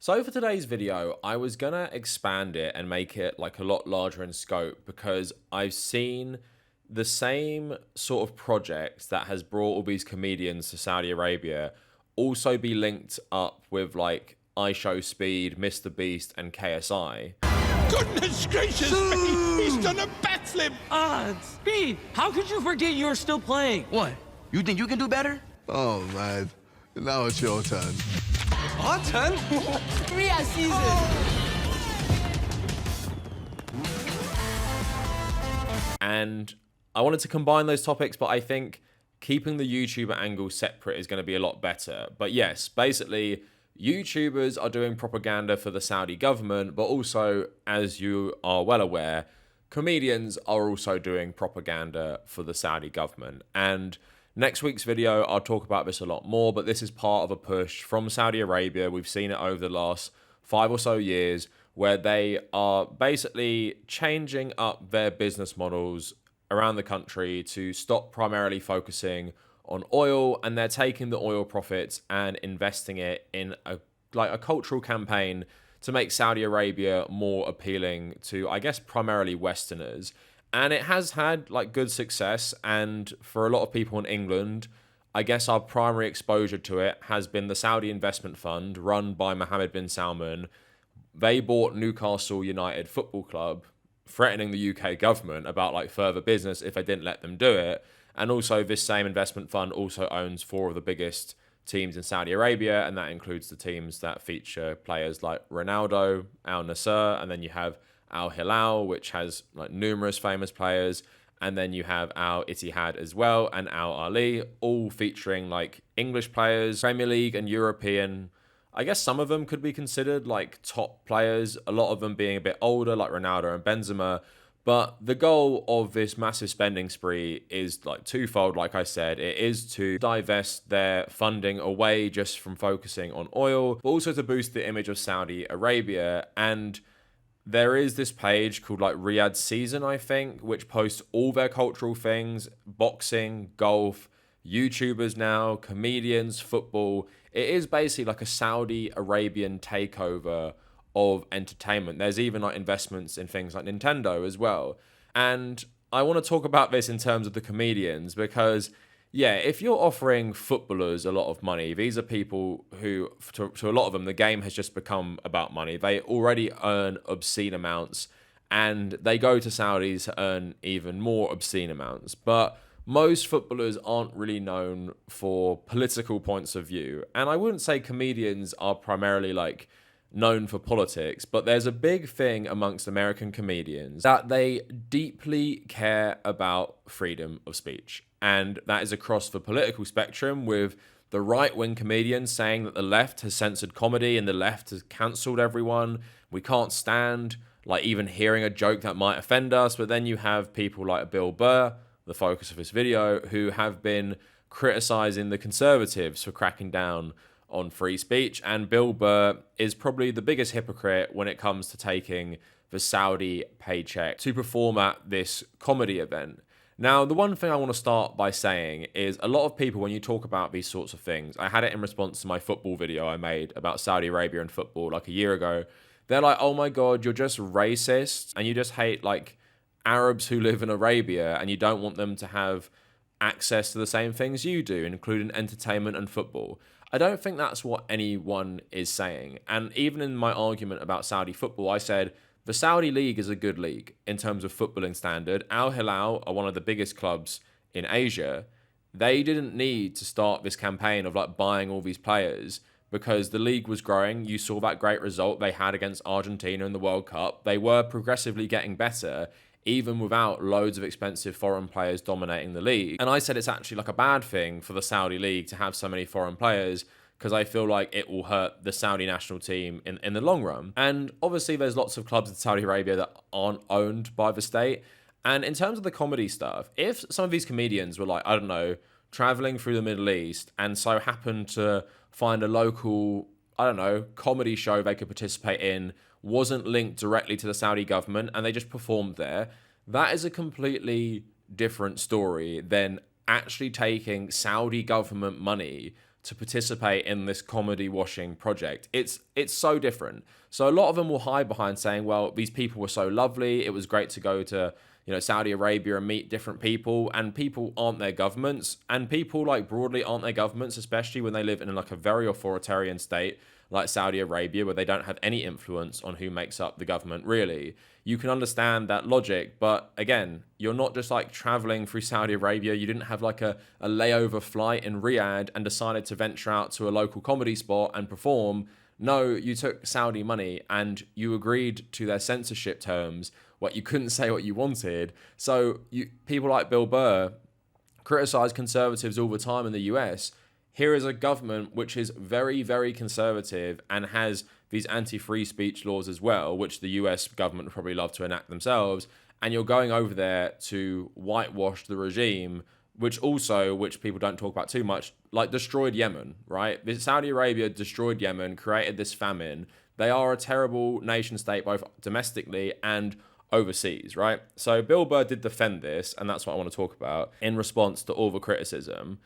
So for today's video, I was gonna expand it and make it like a lot larger in scope because I've seen the same sort of project that has brought all these comedians to Saudi Arabia also be linked up with like iShow Speed, Mr. Beast, and KSI. Goodness gracious me! He's done a backflip! Speed, how could you forget you're still playing? What? You think you can do better? Oh, man. Now it's your turn. Our turn? Riyadh season. And I wanted to combine those topics, but I think keeping the YouTuber angle separate is going to be a lot better. But yes, basically, YouTubers are doing propaganda for the Saudi government, but also, as you are well aware, comedians are also doing propaganda for the Saudi government. And next week's video, I'll talk about this a lot more, but this is part of a push from Saudi Arabia. We've seen it over the last 5 or so years, where they are basically changing up their business models around the country to stop primarily focusing on oil, and they're taking the oil profits and investing it in a cultural campaign to make Saudi Arabia more appealing to, I guess, primarily Westerners. And it has had like good success, and for a lot of people in England, I guess our primary exposure to it has been the Saudi Investment Fund run by Mohammed bin Salman. They bought Newcastle United Football Club, threatening the UK government about like further business if they didn't let them do it. And also this same investment fund also owns 4 of the biggest teams in Saudi Arabia, and that includes the teams that feature players like Ronaldo, Al Nassr, and then you have Al Hilal, which has like numerous famous players, and then you have Al Ittihad as well, and Al Ali, all featuring like English players, Premier League and European. I guess some of them could be considered like top players, a lot of them being a bit older, like Ronaldo and Benzema. But the goal of this massive spending spree is like twofold, like I said. It is to divest their funding away just from focusing on oil, but also to boost the image of Saudi Arabia. And there is this page called like Riyadh Season, I think, which posts all their cultural things: boxing, golf, YouTubers now, comedians, football. It is basically like a Saudi Arabian takeover of entertainment. There's even like investments in things like Nintendo as well. And I want to talk about this in terms of the comedians because, yeah, if you're offering footballers a lot of money, these are people who, to a lot of them, the game has just become about money. They already earn obscene amounts, and they go to Saudis to earn even more obscene amounts. But most footballers aren't really known for political points of view. And I wouldn't say comedians are primarily like known for politics, but there's a big thing amongst American comedians that they deeply care about freedom of speech. And that is across the political spectrum, with the right-wing comedians saying that the left has censored comedy and the left has cancelled everyone. We can't stand like even hearing a joke that might offend us. But then you have people like Bill Burr, the focus of this video, who have been criticizing the conservatives for cracking down on free speech. And Bill Burr is probably the biggest hypocrite when it comes to taking the Saudi paycheck to perform at this comedy event. Now, the one thing I want to start by saying is a lot of people, when you talk about these sorts of things, I had it in response to my football video I made about Saudi Arabia and football like a year ago. They're like, oh my God, you're just racist and you just hate like Arabs who live in Arabia and you don't want them to have access to the same things you do, including entertainment and football. I don't think that's what anyone is saying. And even in my argument about Saudi football, I said the Saudi league is a good league in terms of footballing standard. Al Hilal are one of the biggest clubs in Asia. They didn't need to start this campaign of like buying all these players because the league was growing. You saw that great result they had against Argentina in the World Cup. They were progressively getting better, even without loads of expensive foreign players dominating the league. And I said it's actually like a bad thing for the Saudi league to have so many foreign players because I feel like it will hurt the Saudi national team in the long run. And obviously there's lots of clubs in Saudi Arabia that aren't owned by the state. And in terms of the comedy stuff, if some of these comedians were like, I don't know, traveling through the Middle East and so happened to find a local, I don't know, comedy show they could participate in, wasn't linked directly to the Saudi government, and they just performed there, that is a completely different story than actually taking Saudi government money to participate in this comedy washing project. It's so different. So a lot of them will hide behind saying, well, these people were so lovely. It was great to go to, Saudi Arabia and meet different people, and people aren't their governments, and people like broadly aren't their governments, especially when they live in like a very authoritarian state like Saudi Arabia, where they don't have any influence on who makes up the government, really. You can understand that logic, but again, you're not just like traveling through Saudi Arabia. You didn't have like a layover flight in Riyadh and decided to venture out to a local comedy spot and perform. No, you took Saudi money and you agreed to their censorship terms. What you couldn't say what you wanted. So people like Bill Burr criticize conservatives all the time in the US. Here is a government which is very, very conservative and has these anti-free speech laws as well, which the US government would probably love to enact themselves. And you're going over there to whitewash the regime, which people don't talk about too much, like destroyed Yemen, right? Saudi Arabia destroyed Yemen, created this famine. They are a terrible nation state, both domestically and overseas, right? So Bill Burr did defend this, and that's what I want to talk about in response to all the criticism.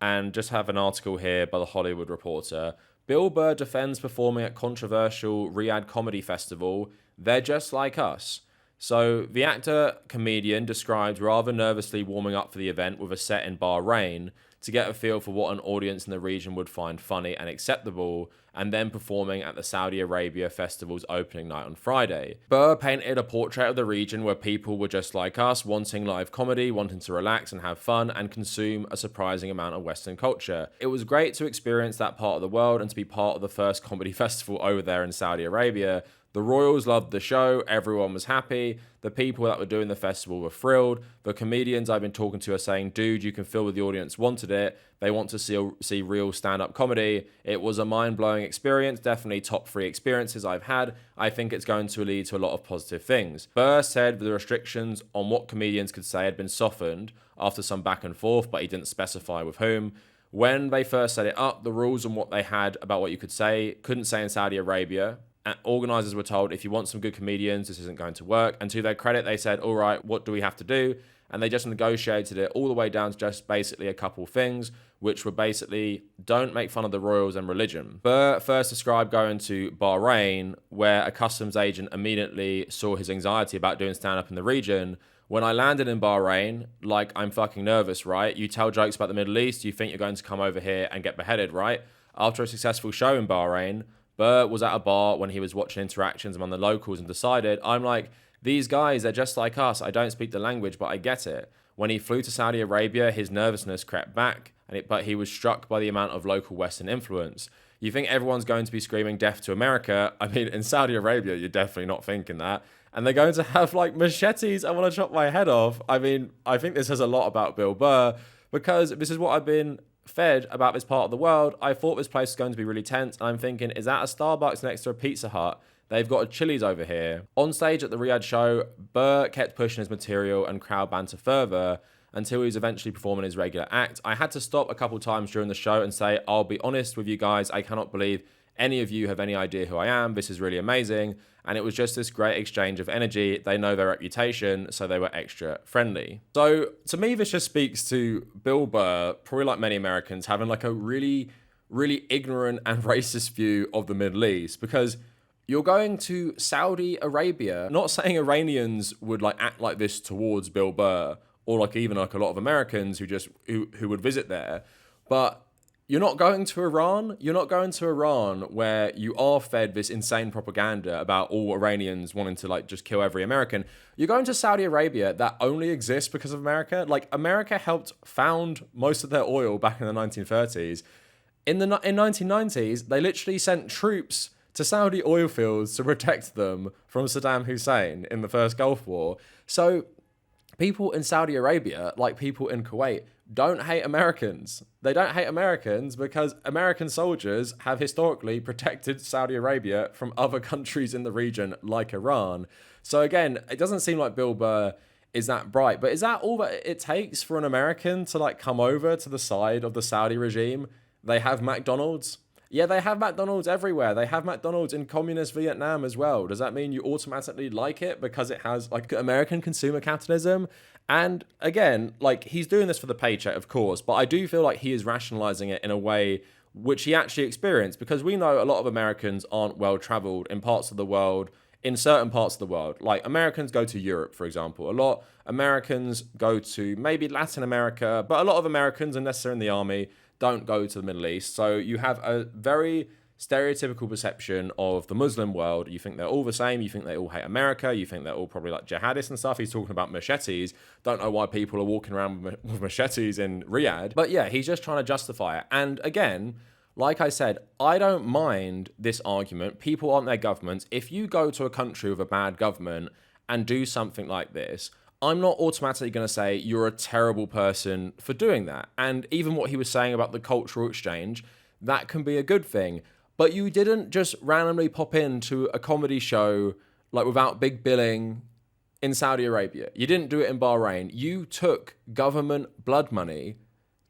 And just have an article here by the Hollywood Reporter. Bill Burr defends performing at controversial Riyadh comedy festival. They're just like us. So the actor-comedian described rather nervously warming up for the event with a set in Bahrain to get a feel for what an audience in the region would find funny and acceptable, and then performing at the Saudi Arabia festival's opening night on Friday. Burr painted a portrait of the region where people were just like us, wanting live comedy, wanting to relax and have fun, and consume a surprising amount of Western culture. It was great to experience that part of the world and to be part of the first comedy festival over there in Saudi Arabia. The royals loved the show, everyone was happy, the people that were doing the festival were thrilled, the comedians I've been talking to are saying, dude, you can feel the audience wanted it, they want to see real stand-up comedy. It was a mind-blowing experience, definitely top 3 experiences I've had. I think it's going to lead to a lot of positive things. Burr said the restrictions on what comedians could say had been softened after some back and forth, but he didn't specify with whom. When they first set it up, the rules on what they had about what you couldn't say in Saudi Arabia. Organisers were told, if you want some good comedians, this isn't going to work. And to their credit, they said, all right, what do we have to do? And they just negotiated it all the way down to just basically a couple things, which were basically, don't make fun of the royals and religion. Burr first described going to Bahrain, where a customs agent immediately saw his anxiety about doing stand-up in the region. When I landed in Bahrain, like, I'm fucking nervous, right? You tell jokes about the Middle East, you think you're going to come over here and get beheaded, right? After a successful show in Bahrain, Burr was at a bar when he was watching interactions among the locals and decided, I'm like, these guys, they're just like us. I don't speak the language, but I get it. When he flew to Saudi Arabia, his nervousness crept back, but he was struck by the amount of local Western influence. You think everyone's going to be screaming death to America? I mean, in Saudi Arabia, you're definitely not thinking that. And they're going to have like machetes. I want to chop my head off. I mean, I think this says a lot about Bill Burr, because this is what I've been fed about this part of the world. I thought this place was going to be really tense, and I'm thinking, is that a Starbucks next to a Pizza Hut? They've got a Chili's over here. On stage at the Riyadh show, Burr kept pushing his material and crowd banter further until he was eventually performing his regular act. I had to stop a couple times during the show and say, I'll be honest with you guys, I cannot believe any of you have any idea who I am. This is really amazing. And it was just this great exchange of energy. They know their reputation, so they were extra friendly. So to me, this just speaks to Bill Burr, probably like many Americans, having like a really, really ignorant and racist view of the Middle East, because you're going to Saudi Arabia. Not saying Iranians would like act like this towards Bill Burr, or like even like a lot of Americans who would visit there, but you're not going to Iran. You're not going to Iran, where you are fed this insane propaganda about all Iranians wanting to like just kill every American. You're going to Saudi Arabia that only exists because of America. Like, America helped found most of their oil back in the 1930s. In 1990s, they literally sent troops to Saudi oil fields to protect them from Saddam Hussein in the first Gulf War. So people in Saudi Arabia, like people in Kuwait, don't hate Americans. They don't hate Americans because American soldiers have historically protected Saudi Arabia from other countries in the region like Iran. So again, it doesn't seem like Bill Burr is that bright, but is that all that it takes for an American to like come over to the side of the Saudi regime? They have McDonald's. Yeah, they have McDonald's everywhere. They have McDonald's in communist Vietnam as well. Does that mean you automatically like it because it has like American consumer capitalism? And again, like, he's doing this for the paycheck, of course, but I do feel like he is rationalizing it in a way which he actually experienced, because we know a lot of Americans aren't well traveled in parts of the world, in certain parts of the world. Like Americans go to Europe, for example. A lot Americans go to maybe Latin America, but a lot of Americans, unless they're in the army, don't go to the Middle East. So you have a very stereotypical perception of the Muslim world. You think they're all the same. You think they all hate America. You think they're all probably like jihadists and stuff. He's talking about machetes. Don't know why people are walking around with machetes in Riyadh. But yeah, he's just trying to justify it. And again, like I said, I don't mind this argument. People aren't their governments. If you go to a country with a bad government and do something like this, I'm not automatically going to say you're a terrible person for doing that. And even what he was saying about the cultural exchange, that can be a good thing. But you didn't just randomly pop into a comedy show like without big billing in Saudi Arabia. You didn't do it in Bahrain. You took government blood money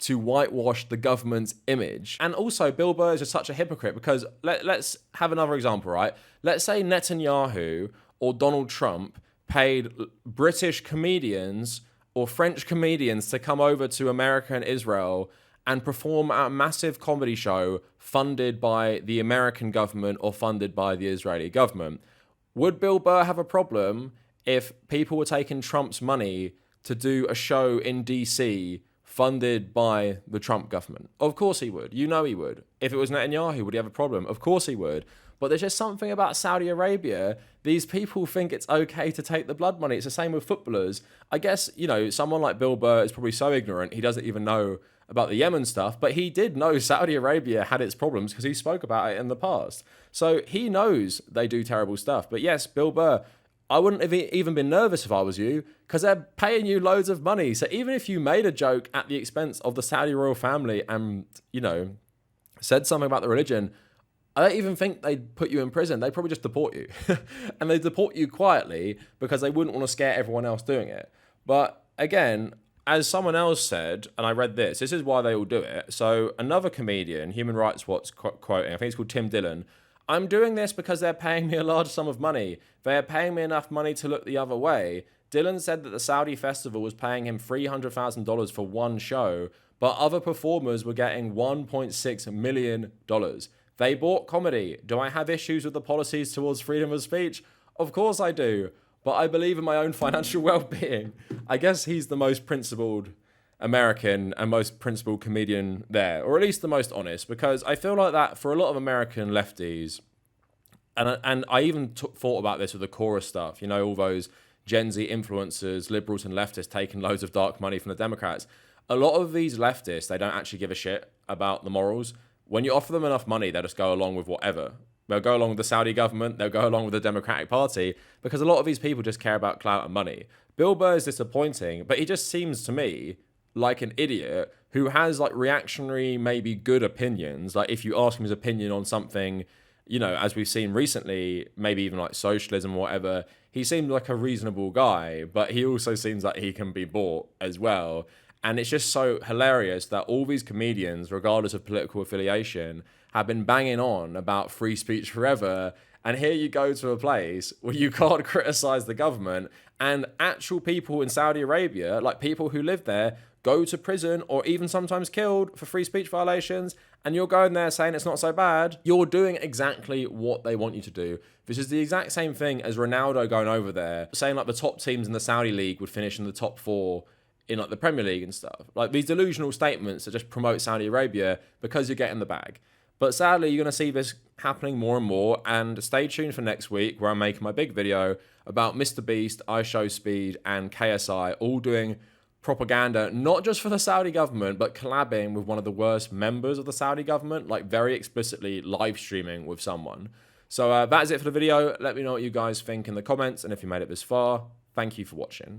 to whitewash the government's image. And also, Bill Burr is just such a hypocrite, because let's have another example, right? Let's say Netanyahu or Donald Trump paid British comedians or French comedians to come over to America and Israel and perform at a massive comedy show funded by the American government or funded by the Israeli government. Would Bill Burr have a problem if people were taking Trump's money to do a show in DC funded by the Trump government? Of course he would. You know he would. If it was Netanyahu, would he have a problem? Of course he would. But there's just something about Saudi Arabia. These people think it's okay to take the blood money. It's the same with footballers. I guess, you know, someone like Bill Burr is probably so ignorant, he doesn't even know about the Yemen stuff, but he did know Saudi Arabia had its problems because he spoke about it in the past. So he knows they do terrible stuff. But yes, Bill Burr, I wouldn't have even been nervous if I was you, because they're paying you loads of money. So even if you made a joke at the expense of the Saudi royal family and, you know, said something about the religion, I don't even think they'd put you in prison. They'd probably just deport you. And they deport you quietly because they wouldn't want to scare everyone else doing it. But again, as someone else said, and I read this is why they all do it. So another comedian, Human Rights Watch, quoting, I think it's called Tim Dillon, "I'm doing this because they're paying me a large sum of money. They are paying me enough money to look the other way." Dillon said that the Saudi festival was paying him $300,000 for one show, but other performers were getting $1.6 million. They bought comedy. Do I have issues with the policies towards freedom of speech? Of course I do. But I believe in my own financial well-being. I guess he's the most principled American and most principled comedian there, or at least the most honest, because I feel like that for a lot of American lefties, and I even thought about this with the chorus stuff, you know, all those Gen Z influencers, liberals and leftists taking loads of dark money from the Democrats. A lot of these leftists, they don't actually give a shit about the morals. When you offer them enough money, they'll just go along with whatever. They'll go along with the Saudi government. They'll go along with the Democratic Party, because a lot of these people just care about clout and money. Bill Burr is disappointing, but he just seems to me like an idiot who has like reactionary, maybe good opinions. Like if you ask him his opinion on something, you know, as we've seen recently, maybe even like socialism or whatever, he seemed like a reasonable guy, but he also seems like he can be bought as well. And it's just so hilarious that all these comedians, regardless of political affiliation, have been banging on about free speech forever. And here you go to a place where you can't criticize the government, and actual people in Saudi Arabia, like people who live there, go to prison or even sometimes killed for free speech violations, and you're going there saying it's not so bad. You're doing exactly what they want you to do. This is the exact same thing as Ronaldo going over there, saying like the top teams in the Saudi league would finish in the top 4 in like the Premier League and stuff. Like these delusional statements that just promote Saudi Arabia because you're getting the bag. But sadly, you're going to see this happening more and more, and stay tuned for next week where I'm making my big video about Mr. Beast, iShowSpeed, and KSI all doing propaganda, not just for the Saudi government, but collabing with one of the worst members of the Saudi government, like very explicitly live streaming with someone. So that is it for the video. Let me know what you guys think in the comments, and if you made it this far, thank you for watching.